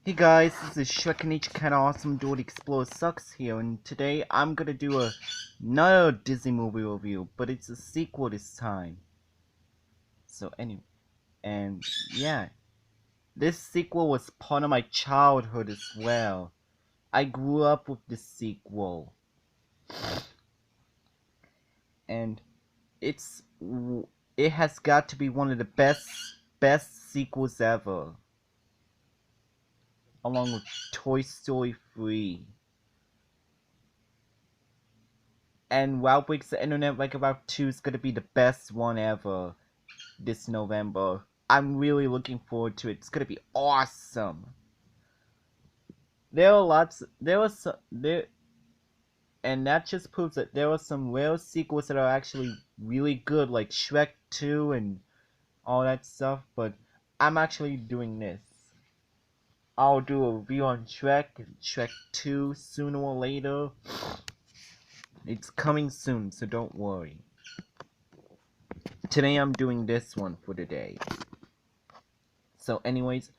Hey guys, this is Shrek and H Kinda Awesome Dude Explore Sucks here, and today I'm gonna do another Disney movie review, but it's a sequel this time. So anyway, and yeah, this sequel was part of my childhood as well. I grew up with this sequel, and it's it has got to be one of the best sequels ever, along with Toy Story 3. And Wild Breaks the Internet Like About 2 is gonna be the best one ever this November. I'm really looking forward to it. It's gonna be awesome. There are lots. There was some, there, and that just proves that there are some rare sequels that are actually really good, like Shrek 2 and all that stuff. But I'm actually doing this. I'll do a review on Shrek and Shrek 2 sooner or later. It's coming soon, so don't worry. Today I'm doing this one for today. So anyways,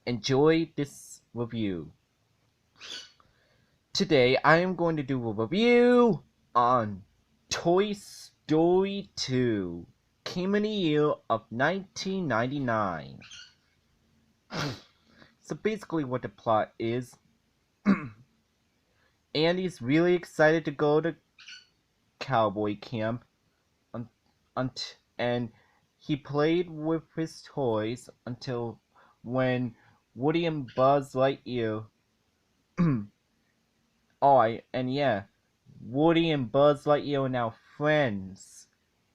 enjoy this review. Today I am going to do a review on Toy Story 2. Came in the year of 1999. So basically what the plot is, Andy's really excited to go to cowboy camp and he played with his toys until when Woody and Buzz Lightyear and yeah, Woody and Buzz Lightyear are now friends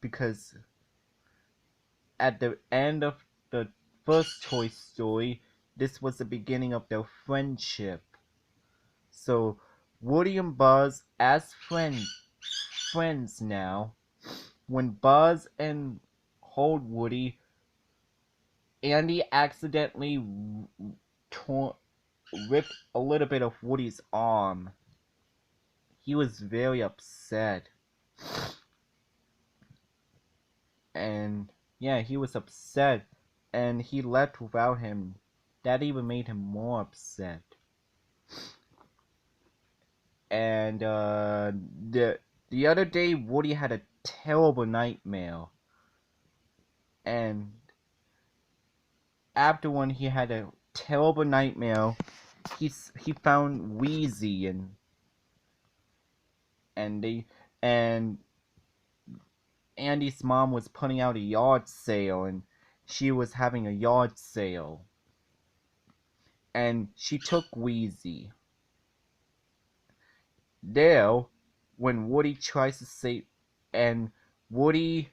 because at the end of the first Toy Story, this was the beginning of their friendship. So Woody and Buzz as friends now. When Buzz and hold Woody, Andy accidentally ripped a little bit of Woody's arm. He was very upset. And yeah, he was upset. And he left without him. That even made him more upset. And the other day, Woody had a terrible nightmare. And after when he had a terrible nightmare, he found Wheezy and they and Andy's mom was putting out a yard sale, and she was having a yard sale, and she took Wheezy. There, when Woody tries to save, and Woody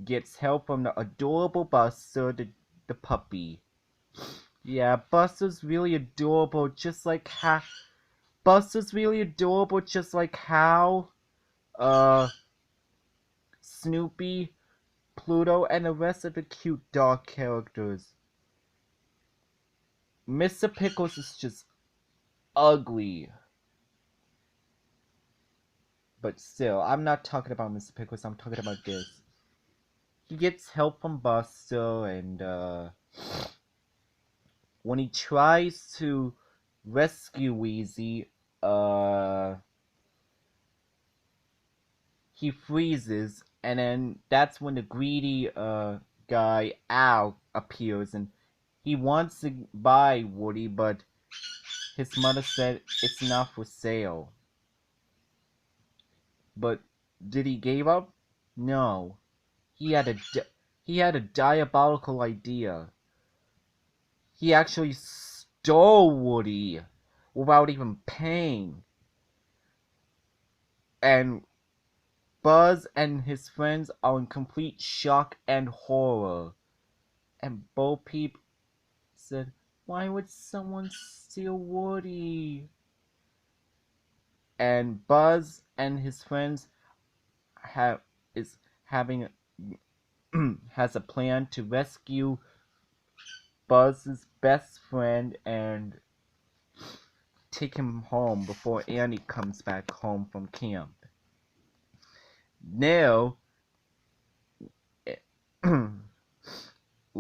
gets help from the adorable Buster, the puppy. Yeah, Buster's really adorable, just like how Snoopy, Pluto, and the rest of the cute dog characters. Mr. Pickles is just ugly. But still, I'm not talking about Mr. Pickles, I'm talking about this. He gets help from Buster, and when he tries to rescue Wheezy, he freezes, and then that's when the greedy guy Al appears, and he wants to buy Woody, but his mother said it's not for sale. But did he give up? No. He had a diabolical idea. He actually stole Woody without even paying. And Buzz and his friends are in complete shock and horror. And Bo Peep said, "Why would someone steal Woody?" And Buzz and his friends is having has a plan to rescue Buzz's best friend and take him home before Andy comes back home from camp. Now,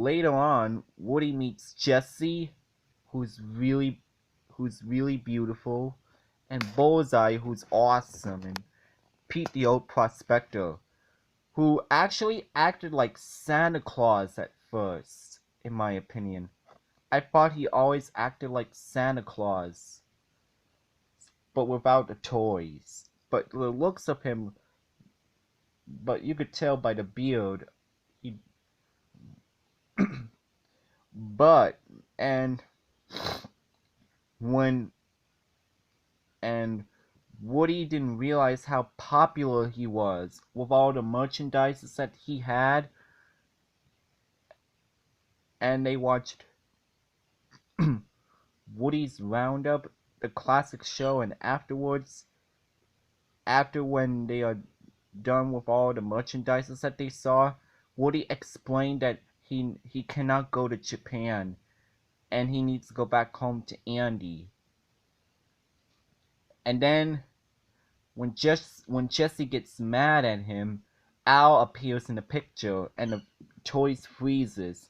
later on, Woody meets Jessie, who's really beautiful, and Bullseye, who's awesome, and Pete the Old Prospector, who actually acted like Santa Claus at first, in my opinion. I thought he always acted like Santa Claus, but without the toys. But the looks of him, but you could tell by the beard, he, but, and, when, and Woody didn't realize how popular he was with all the merchandise that he had, and they watched Woody's Roundup, the classic show, and afterwards, after when they are done with all the merchandise that they saw, Woody explained that he cannot go to Japan, and he needs to go back home to Andy. And then, when Jessie gets mad at him, Al appears in the picture, and the toys freezes.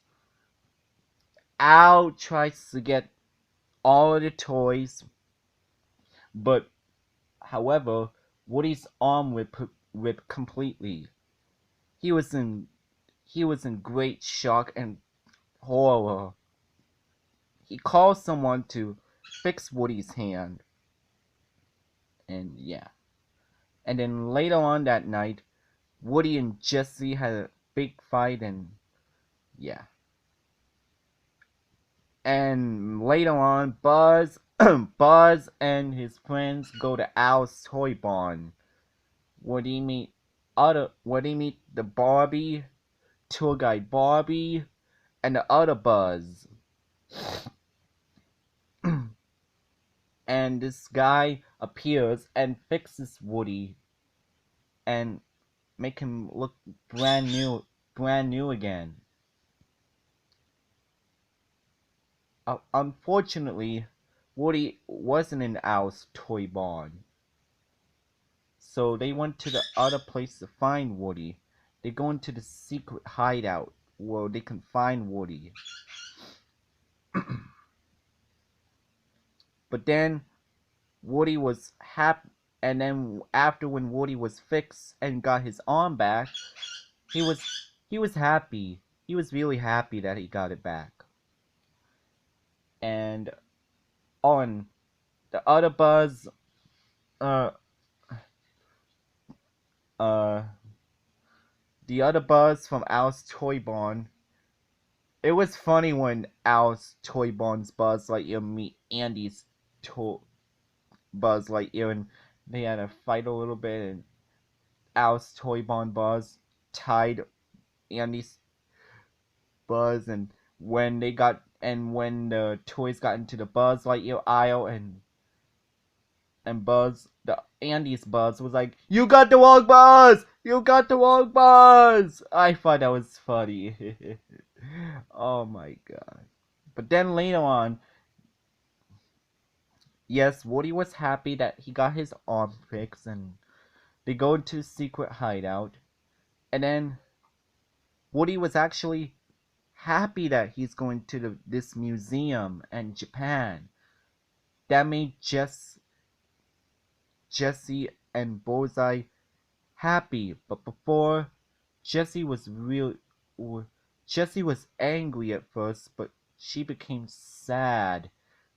Al tries to get all of the toys, but however, Woody's arm ripped completely. He was in great shock and horror. He calls someone to fix Woody's hand. And yeah. And then later on that night, Woody and Jessie had a big fight, and yeah. And later on, Buzz and his friends go to Al's toy barn, where they meet the Barbie, tour guide Barbie, and the other Buzz. And this guy appears and fixes Woody and make him look brand new again. Unfortunately, Woody wasn't in Al's toy barn, so they went to the other place to find Woody. They go into the secret hideout where they can find Woody. But then Woody was happy, and then after when Woody was fixed and got his arm back, he was happy. He was really happy that he got it back. And on the other Buzz, the other Buzz from Al's Toy Barn. It was funny when Al's Toy Barn's Buzz Lightyear meet Andy's Buzz Lightyear, and they had a fight a little bit, and Al's Toy Barn Buzz tied Andy's Buzz, and when the toys got into the Buzz Lightyear aisle, and Andy's Buzz was like, "You got the wrong Buzz! You got the wrong Buzz!" I thought that was funny. Oh my god. But then later on, yes, Woody was happy that he got his arm fixed, and they go into a secret hideout. And then Woody was actually happy that he's going to this museum in Japan. That made Jessie and Bullseye happy, but before, Jessie was angry at first, but she became sad,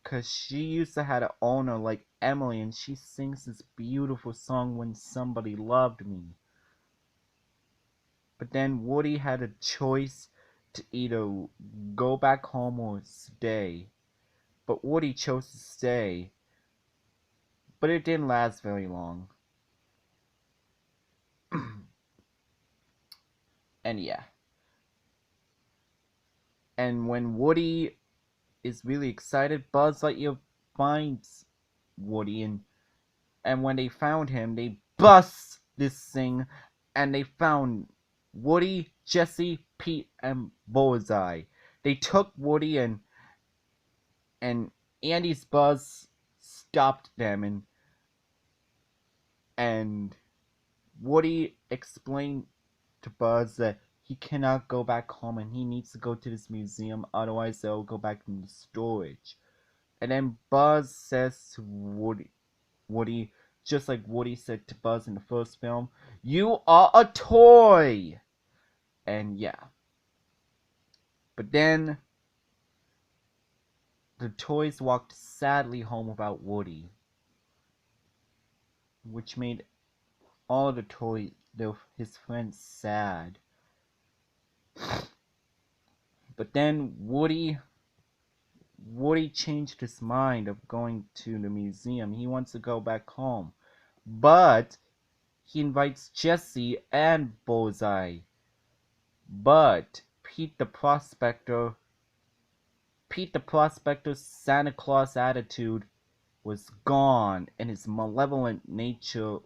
cause she used to have an owner like Emily, and she sings this beautiful song, "When Somebody Loved Me." But then Woody had a choice to either go back home or stay, but Woody chose to stay. But it didn't last very long. And yeah. And when Woody is really excited, Buzz Lightyear finds Woody, and when they found him, they bust this thing, and they found Woody, Jessie, Pete, and Bullseye. They took Woody, and Andy's Buzz stopped them, and Woody explained to Buzz that he cannot go back home and he needs to go to this museum, otherwise they'll go back into storage. And then Buzz says to Woody, just like Woody said to Buzz in the first film, "You are a toy!" And yeah. But then the toys walked sadly home without Woody, which made all the toys, his friends, sad. But then Woody changed his mind of going to the museum. He wants to go back home. But he invites Jessie and Bullseye. But Pete the Prospector's Santa Claus attitude was gone and his malevolent nature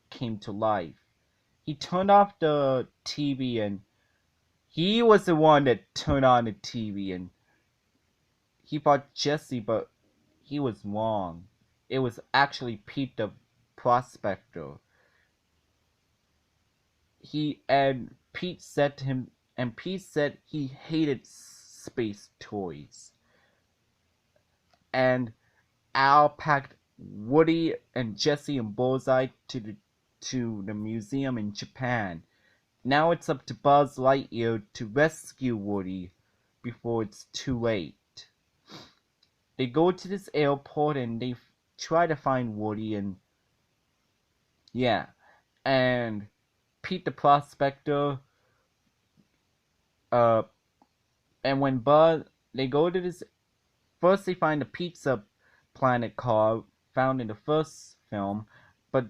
came to life. He turned off the TV, and he was the one that turned on the TV, and he thought Jessie, but he was wrong. It was actually Pete the Prospector. Pete said he hated space toys. And Al packed Woody and Jessie and Bullseye to the museum in Japan. Now it's up to Buzz Lightyear to rescue Woody before it's too late. They go to this airport and they try to find Woody, and yeah, and Pete the Prospector, and when they go to this, first they find a Pizza Planet car found in the first film, but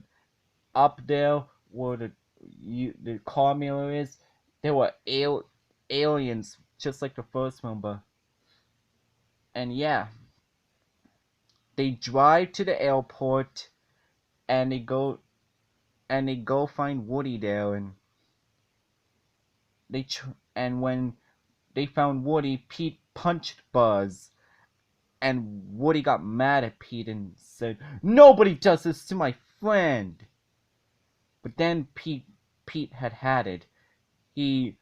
up there where the car mirror is, there were aliens just like the first film, and yeah, they drive to the airport and they go find Woody there, and when they found Woody, Pete punched Buzz, and Woody got mad at Pete and said, "Nobody does this to my friend." But then Pete had it. He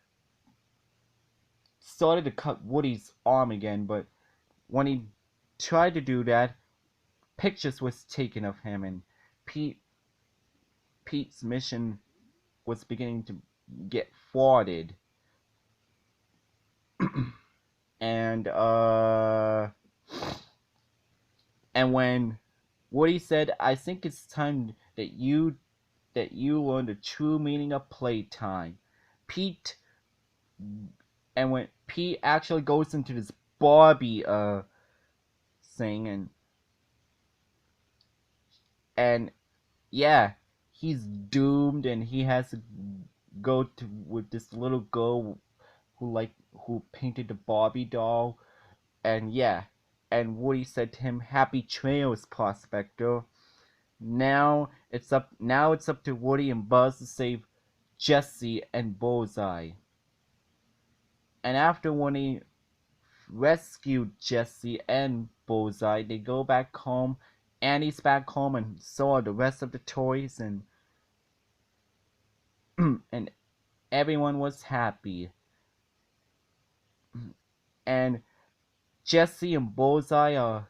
started to cut Woody's arm again, but when he tried to do that, pictures was taken of him, and Pete's mission was beginning to get thwarted. and when Woody said, "I think it's time that you learn the true meaning of playtime," when Pete actually goes into this Barbie thing, and yeah, he's doomed, and he has to go with this little girl who painted the Barbie doll, and yeah, and Woody said to him, "Happy trails, Prospector." Now it's up to Woody and Buzz to save Jessie and Bullseye. And after Woody rescued Jessie and Bullseye, they go back home. Annie's back home, and so are the rest of the toys, and and everyone was happy. And Jessie and Bullseye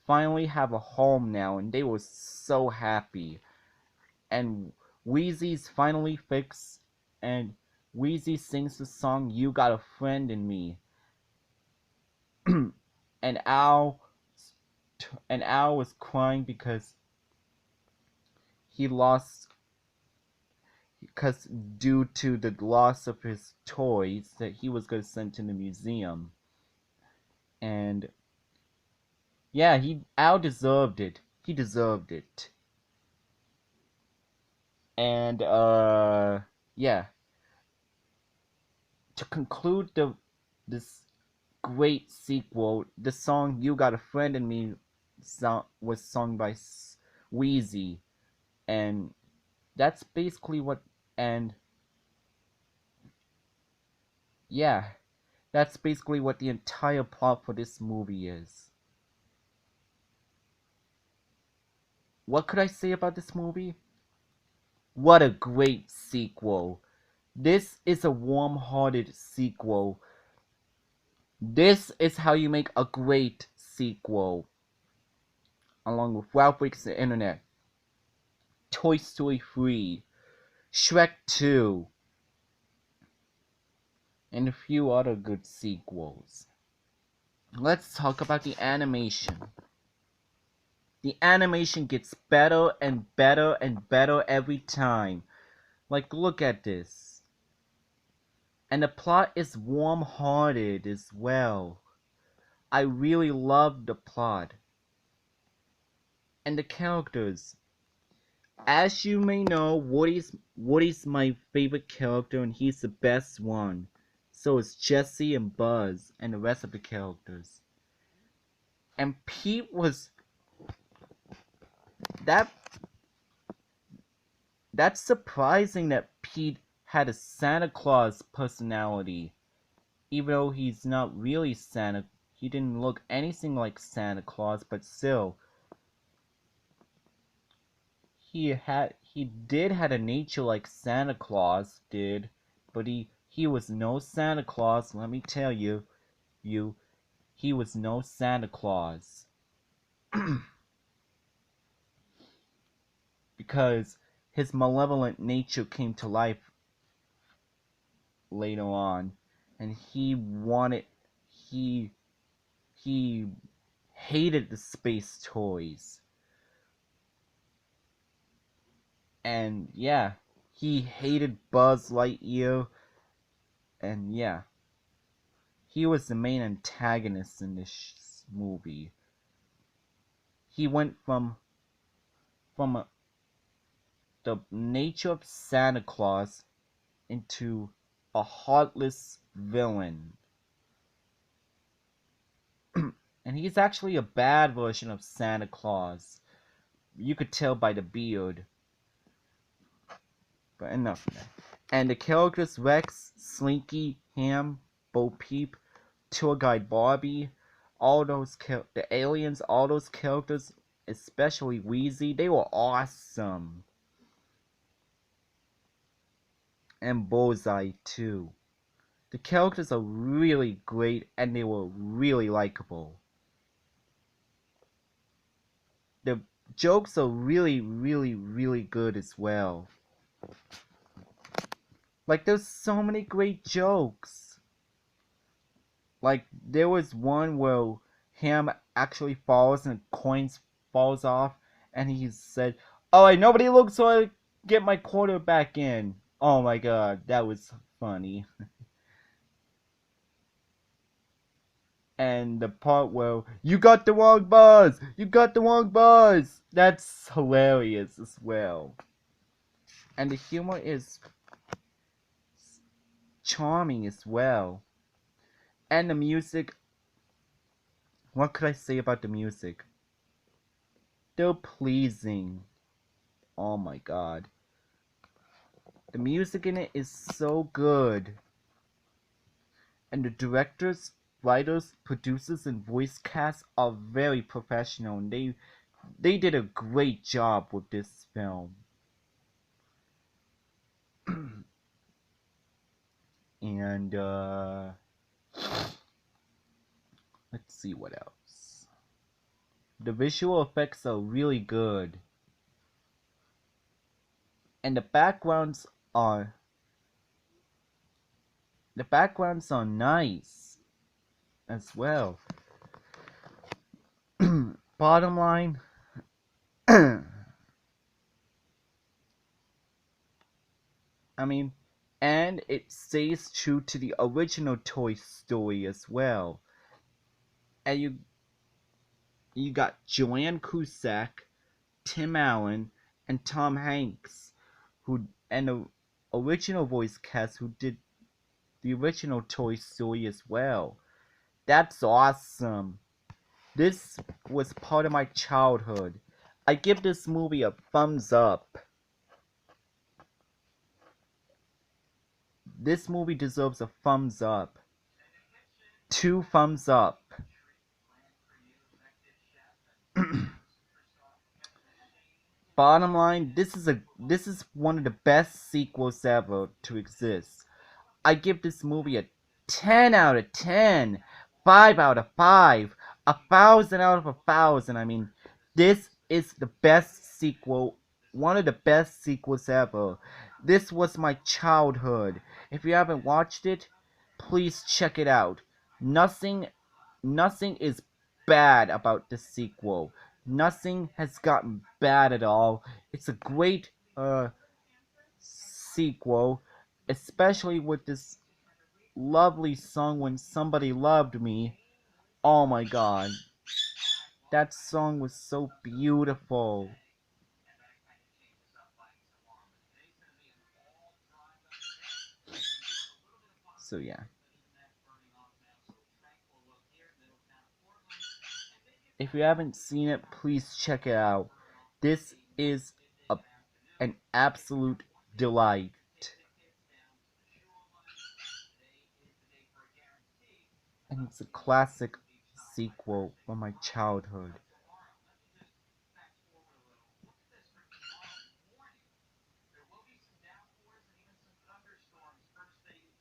finally have a home now, and they were so happy. And Wheezy's finally fixed, and Wheezy sings the song "You Got a Friend in Me." and Al was crying because due to the loss of his toys that he was going to send to the museum. And yeah, Al deserved it. He deserved it. And yeah. To conclude this great sequel, the song "You Got a Friend in Me" was sung by Wheezy, and that's basically and yeah, that's basically what the entire plot for this movie is. What could I say about this movie? What a great sequel. This is a warm-hearted sequel. This is how you make a great sequel. Along with Ralph Breaks the Internet, Toy Story 3, Shrek 2, and a few other good sequels. Let's talk about the animation. The animation gets better and better and better every time. Like, look at this. And the plot is warm-hearted as well. I really love the plot. And the characters. As you may know, Woody's my favorite character and he's the best one. So is Jessie and Buzz and the rest of the characters. And Pete was that's surprising that Pete had a Santa Claus personality. Even though he's not really Santa, he didn't look anything like Santa Claus, but still. He did had a nature like Santa Claus did, but he was no Santa Claus, let me tell you. He was no Santa Claus. Because his malevolent nature came to life later on, and he hated the space toys. And yeah, he hated Buzz Lightyear, and yeah, he was the main antagonist in this movie. He went from the nature of Santa Claus into a heartless villain. And he's actually a bad version of Santa Claus. You could tell by the beard. But enough of that. And the characters Rex, Slinky, Ham, Bo Peep, Tour Guide Barbie, all those the aliens, all those characters, especially Wheezy, they were awesome. And Bullseye too. The characters are really great and they were really likable. The jokes are really, really, really good as well. Like, there's so many great jokes. Like, there was one where Ham actually falls and coins falls off, and he said, "Alright, nobody looks so I get my quarter back in." Oh my god, that was funny. And the part where, "You got the wrong buzz! You got the wrong buzz!" That's hilarious as well. And the humor is charming as well. And the music, what could I say about the music? They're pleasing. Oh my god. The music in it is so good. And the directors, writers, producers, and voice cast are very professional. And they did a great job with this film. And let's see what else. The visual effects are really good. And the backgrounds are nice as well. Bottom line, I mean, and it stays true to the original Toy Story as well. And you got Joanne Cusack, Tim Allen, and Tom Hanks, and the original voice cast who did the original Toy Story as well. That's awesome. This was part of my childhood. I give this movie a thumbs up. This movie deserves a thumbs up. 2 thumbs up. bottom line, this is one of the best sequels ever to exist. I give this movie a 10 out of 10, 5 out of 5, 1,000 out of 1,000. I mean, this is the best sequel, one of the best sequels ever. This was my childhood. If you haven't watched it, please check it out. Nothing is bad about this sequel. Nothing has gotten bad at all. It's a great sequel, especially with this lovely song When Somebody Loved Me. Oh my god. That song was so beautiful. So yeah. If you haven't seen it, please check it out. This is an absolute delight. And it's a classic sequel from my childhood.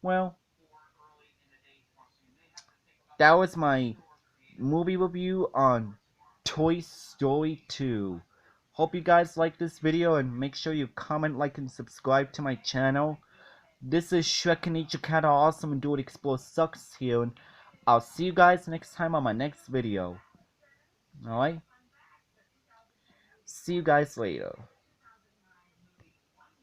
Well, that was my movie review on Toy Story 2. Hope you guys like this video and make sure you comment, like, and subscribe to my channel. This is Shrek and Nature Cat are awesome and Do It Explore Sucks here, and I'll see you guys next time on my next video. Alright? See you guys later.